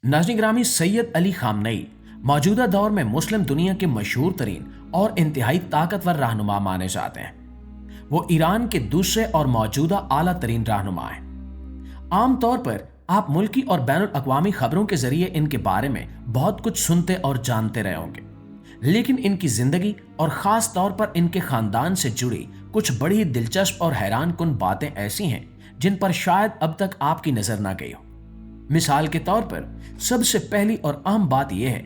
नाज़रीन ग्रामी, सैयद अली खामनेई मौजूदा दौर में मुस्लिम दुनिया के मशहूर तरीन और इंतहाई ताकतवर रहनुमा माने जाते हैं। वो ईरान के दूसरे और मौजूदा आला तरीन रहनुमा हैं। आमतौर पर आप मुल्की और बैनुल अक़वामी खबरों के जरिए इनके बारे में बहुत कुछ सुनते और जानते रहे होंगे, लेकिन इनकी जिंदगी और खास तौर पर इनके खानदान से जुड़ी कुछ बड़ी दिलचस्प और हैरान कुन बातें ऐसी हैं जिन पर शायद अब तक आपकी नजर ना गई हो। मिसाल के तौर पर सबसे पहली और अहम बात यह है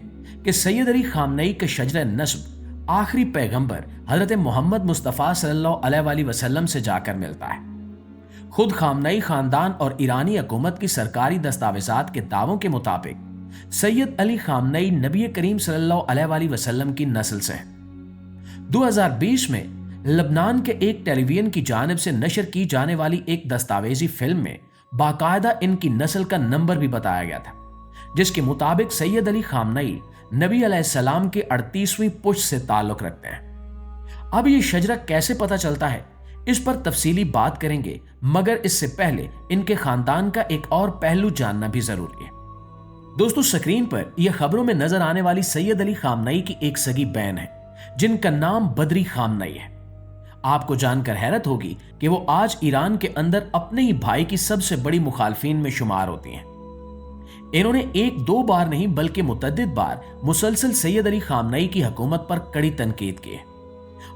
कि सैयद अली खामनेई के शजरे नस्ब आखिरी पैगंबर हजरत मोहम्मद मुस्तफ़ा सल्लल्लाहु अलैहि वसल्लम से जाकर मिलता है। खुद खामनेई खानदान और ईरानी हुकूमत की सरकारी दस्तावेजात के दावों के मुताबिक सैयद अली खामनेई नबी करीम सल्लल्लाहु अलैहि वसल्लम की नस्ल से है। 2020 में लबनान के एक टेलीविजन की जानिब से नशर की जाने वाली एक दस्तावेजी फिल्म में बाकायदा इनकी नस्ल का नंबर भी बताया गया था, जिसके मुताबिक सैयद अली खामनेई नबी अलैहिस्सलाम के 38वीं पुश्त से ताल्लुक रखते हैं। अब ये शजरा कैसे पता चलता है, इस पर तफसीली बात करेंगे, मगर इससे पहले इनके खानदान का एक और पहलू जानना भी जरूरी है। दोस्तों, स्क्रीन पर यह खबरों में नजर आने वाली सैयद अली खामनेई की एक सगी बहन है, जिनका नाम बदरी खामनेई है। आपको जानकर हैरत होगी कि वो आज ईरान के अंदर अपने ही भाई की सबसे बड़ी मुखालफिन में शुमार होती हैं। इन्होंने एक दो बार नहीं बल्कि मुतअद्दिद बार मुसलसल सैयद अली खामनेई की हुकूमत पर कड़ी तनकीद की है,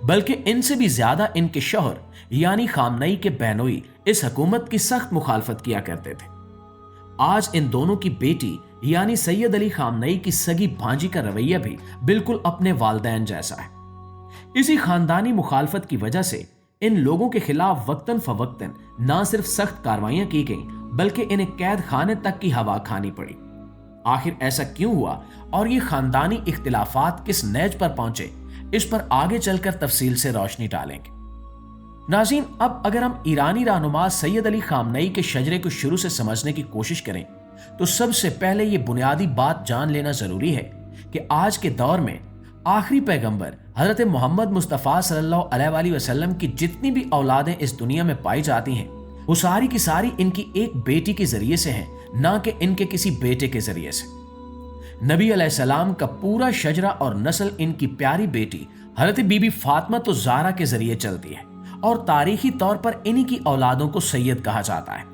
बल्कि इनसे भी ज्यादा इनके शौहर यानी खामनेई के बहनोई इस हुकूमत की सख्त मुखालफत किया करते थे। आज इन दोनों की बेटी यानी सैयद अली खामनेई की सगी भांजी का रवैया भी बिल्कुल अपने वालिदैन जैसा है। इसी खानदानी मुखालफत की वजह से इन लोगों के खिलाफ वक्तन फवक्तन ना सिर्फ सख्त कार्रवाइयां की गईं, बल्कि इन्हें कैद खाने तक की हवा खानी पड़ी। आखिर ऐसा क्यों हुआ और ये खानदानी इख्तिलाफात किस नहज पर पहुंचे, इस पर आगे चलकर तफसील से रोशनी डालेंगे। नाज़रीन, अब अगर हम ईरानी रहनुमा सैयद अली खामनेई के शजरे को शुरू से समझने की कोशिश करें तो सबसे पहले ये बुनियादी बात जान लेना जरूरी है कि आज के दौर में आखिरी पैगंबर हजरत मोहम्मद मुस्तफ़ा सल्लल्लाहु अलैहि वसल्लम की जितनी भी औलादें इस दुनिया में पाई जाती हैं, वो सारी की सारी इनकी एक बेटी के जरिए से हैं, ना कि इनके किसी बेटे के जरिए से। नबी अलैहिस्सलाम का पूरा शजरा और नस्ल इनकी प्यारी बेटी हजरत बीबी फातिमा तो ज़हरा के जरिए चलती है और तारीखी तौर पर इन्हीं की औलादों को सैयद कहा जाता है।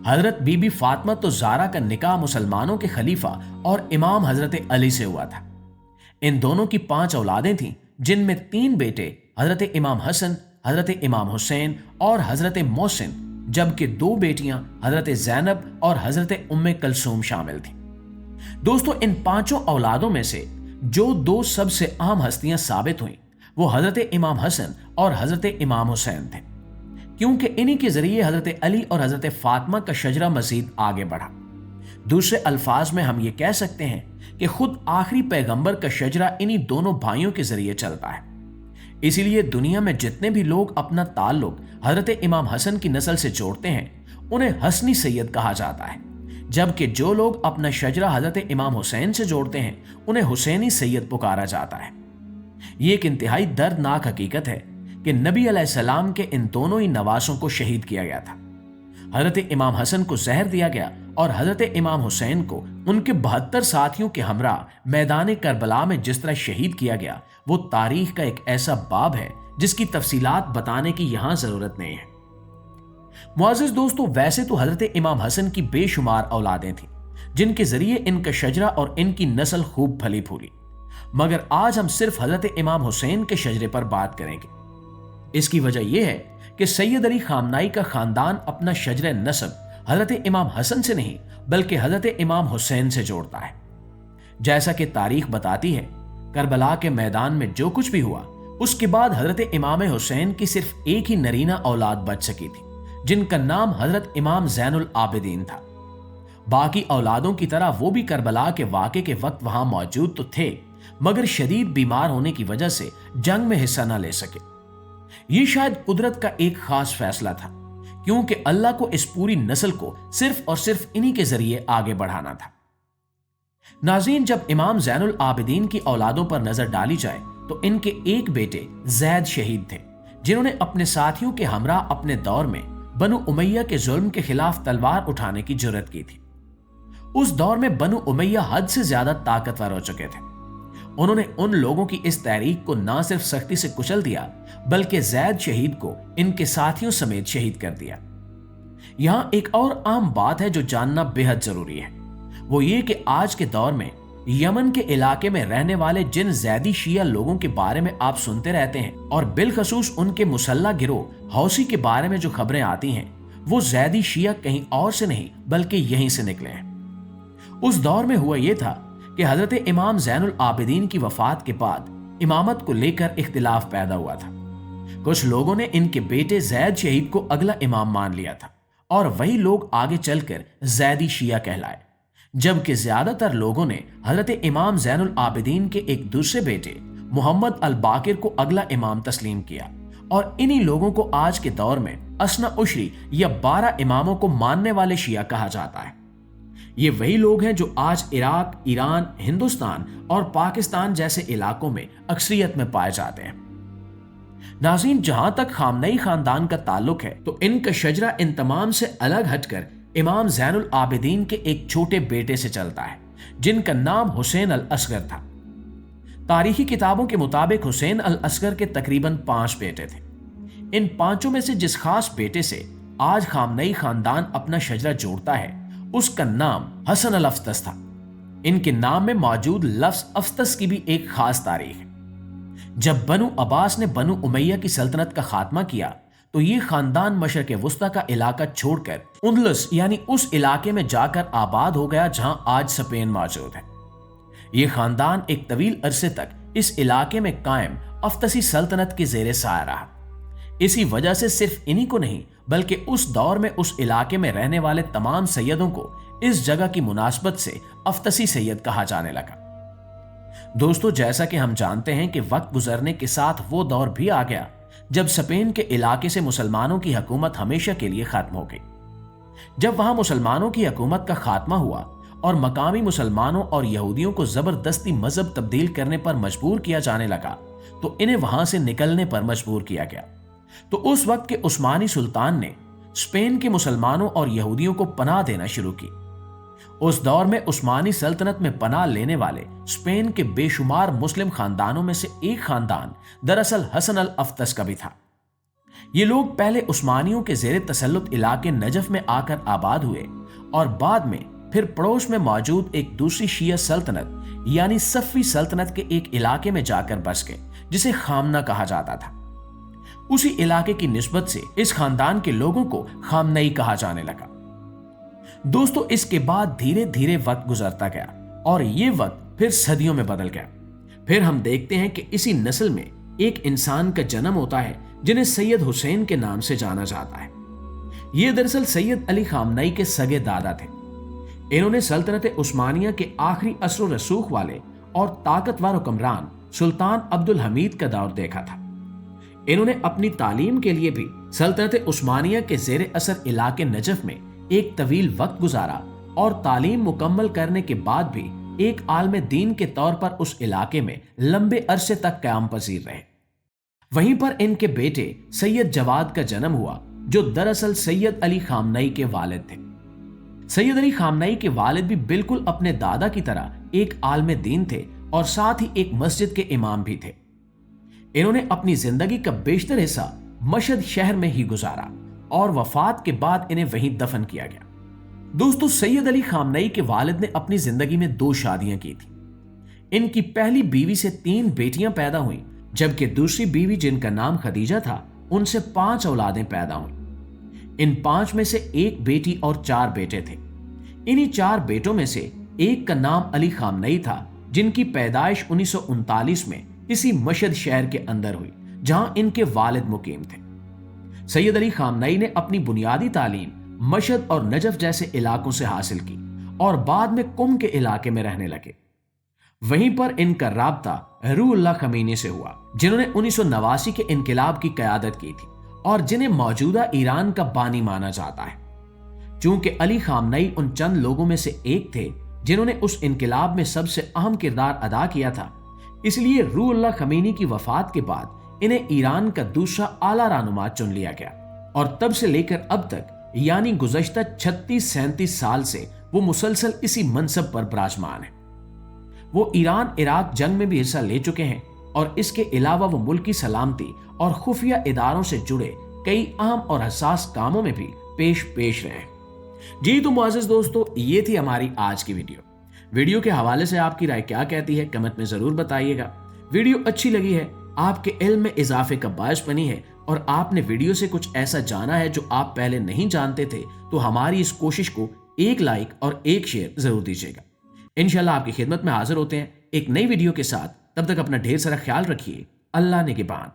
हजरत बीबी फातिमा तो ज़हरा का निकाह मुसलमानों के खलीफा और इमाम हजरत अली से हुआ था। इन दोनों की 5 औलादें थीं, जिनमें 3 बेटे हजरत इमाम हसन, हजरत इमाम हुसैन और हजरत मोहसिन, जबकि 2 बेटियां हजरत ज़ैनब और हजरत उम्मे कलसूम शामिल थीं। दोस्तों, इन 5 औलादों में से जो 2 सबसे अहम हस्तियां साबित हुईं वो हजरत इमाम हसन और हजरत इमाम हुसैन थे, क्योंकि इन्हीं के जरिए हजरत अली और हजरत फातिमा का शजरा मजीद आगे बढ़ा। दूसरे अल्फाज में हम ये कह सकते हैं कि खुद आखिरी पैगंबर का शजरा इन्हीं दोनों भाइयों के जरिए चलता है। इसीलिए दुनिया में जितने भी लोग अपना ताल्लुक हजरत इमाम हसन की नस्ल से जोड़ते हैं उन्हें हसनी सैयद कहा जाता है, जबकि जो लोग अपना शजरा हजरत इमाम हुसैन से जोड़ते हैं उन्हें हुसैनी सैयद पुकारा जाता है। ये एक इंतहाई दर्दनाक हकीकत है कि नबी अलैहिस्सलाम के इन दोनों ही नवासों को शहीद किया गया था। हजरत इमाम हसन को जहर दिया गया और हजरत इमाम हुसैन को उनके 72 साथियों के हमरा मैदान करबला में जिस तरह शहीद किया गया, वो तारीख का एक ऐसा बाब है जिसकी तफसीलात बताने की यहां जरूरत नहीं है। मुअज़्ज़िज़ दोस्तों, वैसे तो हजरत इमाम हसन की बेशुमार औलादें थीं, जिनके जरिए इनका शजरा और इनकी नस्ल खूब फली फूली, मगर आज हम सिर्फ हजरत इमाम हुसैन के शजरे पर बात करेंगे। इसकी वजह यह है कि सैयद अली खामनेई का खानदान अपना शजरे नस्ब हजरत इमाम हसन से नहीं बल्कि हजरत इमाम हुसैन से जोड़ता है। जैसा कि तारीख बताती है, करबला के मैदान में जो कुछ भी हुआ उसके बाद हजरत इमाम हुसैन की सिर्फ एक ही नरीना औलाद बच सकी थी, जिनका नाम हजरत इमाम ज़ैनुल आबिदीन था। बाकी औलादों की तरह वो भी करबला के वाक़े के वक्त वहां मौजूद तो थे, मगर शदीद बीमार होने की वजह से जंग में हिस्सा न ले सके। ये शायद कुदरत का एक खास फैसला था, क्योंकि अल्लाह को इस पूरी नस्ल को सिर्फ और सिर्फ इन्हीं के जरिए आगे बढ़ाना था। नाज़रीन, जब इमाम ज़ैनुल आबिदीन की औलादों पर नजर डाली जाए तो इनके एक बेटे ज़ैद शहीद थे, जिन्होंने अपने साथियों के हमरा अपने दौर में बनु उमैया के जुल्म के खिलाफ तलवार उठाने की जुर्रत की थी। उस दौर में बनु उमैया हद से ज्यादा ताकतवर हो चुके थे। उन्होंने उन लोगों की इस तहरीक को न सिर्फ सख्ती से कुचल दिया, बल्कि जैद शहीद को इनके साथियों समेत शहीद कर दिया। यहां एक और आम बात है जो जानना बेहद जरूरी है, वो ये कि आज के दौर में यमन के इलाके में रहने वाले जिन जैदी शिया लोगों के बारे में आप सुनते रहते हैं, और बिलखसूस उनके मुसल्ला गिरोह हौसी के बारे में जो खबरें आती हैं, वो जैदी शिया कहीं और से नहीं बल्कि यहीं से निकले हैं। उस दौर में हुआ यह था कि हजरत इमाम ज़ैनुल आबिदीन की वफात के बाद इमामत को लेकर इख्तिलाफ पैदा हुआ था। कुछ लोगों ने इनके बेटे जैद शहीद को अगला इमाम मान लिया था और वही लोग आगे चलकर जैदी शिया कहलाए, जबकि ज्यादातर लोगों ने हजरत इमाम ज़ैनुल आबिदीन के एक दूसरे बेटे मोहम्मद अल बाकिर को अगला इमाम तस्लीम किया, और इन्हीं लोगों को आज के दौर में असना उशरी या 12 इमामों को मानने वाले शिया कहा जाता है। ये वही लोग हैं जो आज इराक, ईरान, हिंदुस्तान और पाकिस्तान जैसे इलाकों में अक्सरियत में पाए जाते हैं। नाज़रीन, जहां तक खामनई खानदान का ताल्लुक है तो इनका शजरा इन तमाम से अलग हटकर इमाम ज़ैनुल आबिदीन के एक छोटे बेटे से चलता है, जिनका नाम हुसैन अल असगर था। तारीखी किताबों के मुताबिक हुसैन अल असगर के तकरीबन 5 बेटे थे। इन 5 में से जिस खास बेटे से आज खामनई खानदान अपना शजरा जोड़ता है, उसका नाम हसन अल अफ्तस था। इनके नाम में मौजूद लफ्ज अफ्तस की भी एक खास तारीख है। जब बनु अब्बास ने बनु उमैया की सल्तनत का खात्मा किया तो ये खानदान मशरक़ वुस्ता का इलाका छोड़कर उंदलस यानी उस इलाके में जाकर आबाद हो गया जहां आज स्पेन मौजूद है। ये खानदान एक तवील अरसे तक इस इलाके में कायम अफ्तसी सल्तनत के ज़ेरे साया रहा। इसी वजह से सिर्फ इन्हीं को नहीं बल्कि उस दौर में उस इलाके में रहने वाले तमाम सैयदों को इस जगह की मुनासबत से अफ्तसी सैयद कहा जाने लगा। दोस्तों, जैसा कि हम जानते हैं कि वक्त गुजरने के साथ वो दौर भी आ गया जब स्पेन के इलाके से मुसलमानों की हुकूमत हमेशा के लिए खत्म हो गई। जब वहां मुसलमानों की हुकूमत का खात्मा हुआ और मकामी मुसलमानों और यहूदियों को जबरदस्ती मजहब तब्दील करने पर मजबूर किया जाने लगा तो इन्हें वहां से निकलने पर मजबूर किया गया। तो उस वक्त के उस्मानी सुल्तान ने स्पेन के मुसलमानों और यहूदियों को पनाह देना शुरू की। उस दौर में उस्मानी सल्तनत में पनाह लेने वाले स्पेन के बेशुमार मुस्लिम खानदानों में से एक खानदान दरअसल हसन अल अफ्तस का भी था। ये लोग पहले उस्मानियों के ज़ेरे तसल्लुत इलाके नजफ में आकर आबाद हुए और बाद में फिर पड़ोस में मौजूद एक दूसरी शिया सल्तनत यानी सफ़ी सल्तनत के एक इलाके में जाकर बस गए, जिसे खामना कहा जाता था। उसी इलाके की निस्बत से इस खानदान के लोगों को खामनई कहा जाने लगा। दोस्तों, इसके बाद धीरे धीरे वक्त गुजरता गया और ये वक्त फिर सदियों में बदल गया। फिर हम देखते हैं कि इसी नस्ल में एक इंसान का जन्म होता है जिन्हें सैयद हुसैन के नाम से जाना जाता है। ये दरअसल सैयद अली खामनई के सगे दादा थे। इन्होंने सल्तनत उस्मानिया के आखिरी असर रसूख वाले और ताकतवर हुक्मरान सुल्तान अब्दुल हमीद का दौर देखा था। इन्होंने अपनी तालीम के लिए भी सल्तनत उस्मानिया के ज़ेरे असर इलाके नजफ में एक तवील वक्त गुजारा और तालीम मुकम्मल करने के बाद भी एक आलम दीन के तौर पर उस इलाके में लंबे अरसे तक क़याम पजीर रहे। वहीं पर इनके बेटे सैयद जवाद का जन्म हुआ, जो दरअसल सैयद अली खामनई के वालिद थे। सैयद अली खामनई के वालिद भी बिल्कुल अपने दादा की तरह एक आलम दीन थे और साथ ही एक मस्जिद के इमाम भी थे। इन्होंने अपनी जिंदगी का बेशतर हिस्सा मशहद शहर में ही गुजारा और वफात के बाद इन्हें वहीं दफन किया गया। दोस्तों, सैयद अली खामनई के वालिद ने अपनी जिंदगी में 2 शादियां की थी। इनकी पहली बीवी से 3 बेटियां पैदा हुईं, जबकि दूसरी बीवी जिनका नाम खदीजा था, उनसे 5 औलादें पैदा हुईं। इन 5 में से 1 बेटी और 4 बेटे थे। इन्हीं 4 बेटों में से एक का नाम अली खामनई था, जिनकी पैदाइश 1939 में इसी मशहद शहर के अंदर हुई जहां इनके वालिद मुकीम थे। सैयद अली खामनई ने अपनी बुनियादी तालीम मशहद और नजफ जैसे इलाकों से हासिल की और बाद में कुम के इलाके में रहने लगे। वहीं पर इनका राब्ता रूहुल्लाह खमीनी से हुआ, जिन्होंने 1989 के इनकलाब की क़यादत की थी और जिन्हें मौजूदा ईरान का बानी माना जाता है। चूंकि अली खामनई उन चंद लोगों में से एक थे जिन्होंने उस इनकलाब में सबसे अहम किरदार अदा किया था, इसलिए रूहुल्लाह खमीनी की वफात के बाद इन्हें ईरान का दूसरा आला रहनुमा चुन लिया गया और तब से लेकर अब तक यानी गुज़श्ता 36-37 साल से वो मुसलसल इसी मनसब पर विराजमान है। वो ईरान इराक जंग में भी हिस्सा ले चुके हैं और इसके अलावा वो मुल्क की सलामती और खुफिया इदारों से जुड़े कई अहम और हसास कामों में भी पेश रहे हैं। जी तो मुआज़िज दोस्तों, ये थी हमारी आज की वीडियो के हवाले से आपकी राय क्या कहती है कमेंट में जरूर बताइएगा। वीडियो अच्छी लगी है, आपके इल्म में इजाफे का बायस बनी है और आपने वीडियो से कुछ ऐसा जाना है जो आप पहले नहीं जानते थे, तो हमारी इस कोशिश को एक लाइक और एक शेयर जरूर दीजिएगा। इंशाल्लाह आपकी खिदमत में हाजिर होते हैं एक नई वीडियो के साथ। तब तक अपना ढेर सारा ख्याल रखिए। अल्लाह ने के बाद।